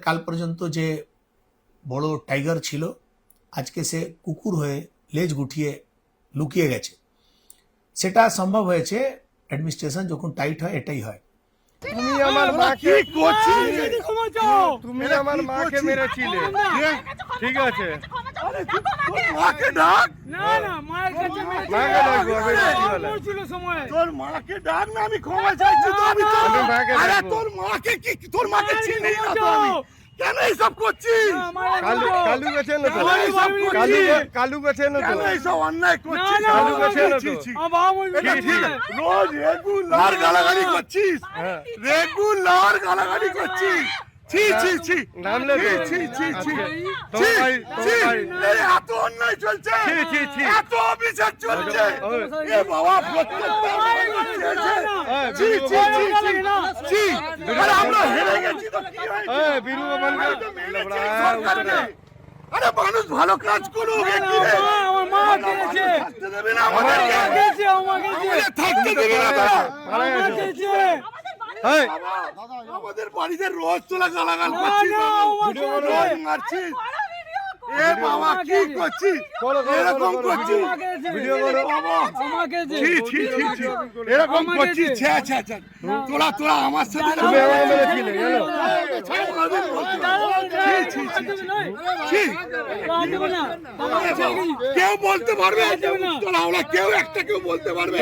কাল পর্যন্ত যে বড় টাইগার ছিল আজকে সে কুকুর হয়ে লেজ গুটিয়ে লুকিয়ে গেছে। সেটা সম্ভব হয়েছে অ্যাডমিনিস্ট্রেশন যখন টাইট হয়, এটাই হয়। তুমি আমার মাকে তুমি এটা আমার কি মাকে করছিস? মেরেছিলে, ঠিক আছে? মাকে ডাক, না না মায়ের কাছে মাকে ডাকবো, আমি রাত্রিবেলা। ছিল সময় তোর মাকে ডাক না, আমি ক্ষমা চাইছি তো। আমি তো আমি মাকে আরে ডাকবো। তোর মাকে কি, তোর মাকে চিনি না তো আমি। কেন এইসব করছিস? কালু গেছে না তো? কেন এইসব করছিস? কালু গেছে না তো? কেন এইসব অন্যায় করছিস? না, কালু গেছে না তো? এটা ঠিক আছে। রোজ রেগুলার গালাগালি করছিস, হ্যাঁ। রেগুলার গালাগালি করছিস। ছি ছি ছি, নামলে তো? ছি ছি ছি আজকে ছি, তোমার বাড়ি, ছি, তোমার বাড়ি। এই এত অন্যায় চলছে, ছি, ছি, ছি। এত অবিচার চলছে। ওই, এ বাবা, প্রত্যেকটা চলছে। ওই, ছি বিরু ছি ছি গোপাল। ছি, ছি। আরে আমরা হেরে গেছি তো কি হয়েছে? ওই, বিরু গোপালকে আমরা তো মেরেছি লাবড়া সরকারকে। উঠে। আরে মানুষ ভালো কাজ করুক, এ কি রে? আমার মা খেয়েছে থাকতে দেবে না আমাদেরকে? খেয়েছে আমাকে আমাদের থাকতে দেবে না তো? মারা গেছে। খেয়েছে এই, বাবা, আমাদের বাড়িতে রোজ তোলা গালাগাল করছিস, না, বাবু। আমাকে রোজ মারছিস। এ বাবা, কি করছিস? করো, করো, এরকম করো, করছিস? ভিডিও করো। বাবা, আমাকে ছি, ছি, ছি, ছি। এরকম আমাকে করছিস? দে। ছ্যা, ছ্যা, ছ্যা। তোরা আমার সাথে তুমি আমাকে মেরেছিলে, জানো? কোনোদিন বলতে ছি, ছি, ছি, ছি। কেউ বলতে পারবে? তোরা ওরা কেউ একটা কেউ বলতে পারবে?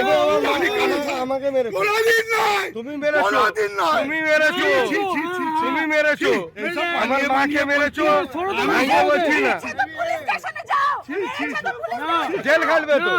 আমি কারো সাথে- আমাকে মেরেছো। কোনোদিন নয়, তুমি মেরেছো। কোনোদিন নয়। তুমি মেরেছো। ছি, ছি, ছি, ছি। তুমি মেরেছো। এইসব আমার বানিয়ে মাকে বানিয়ে মেরেছো। বলছিস। আমি তো বলছি না। ছি, ছি, ছি। জেল খাটবে তো।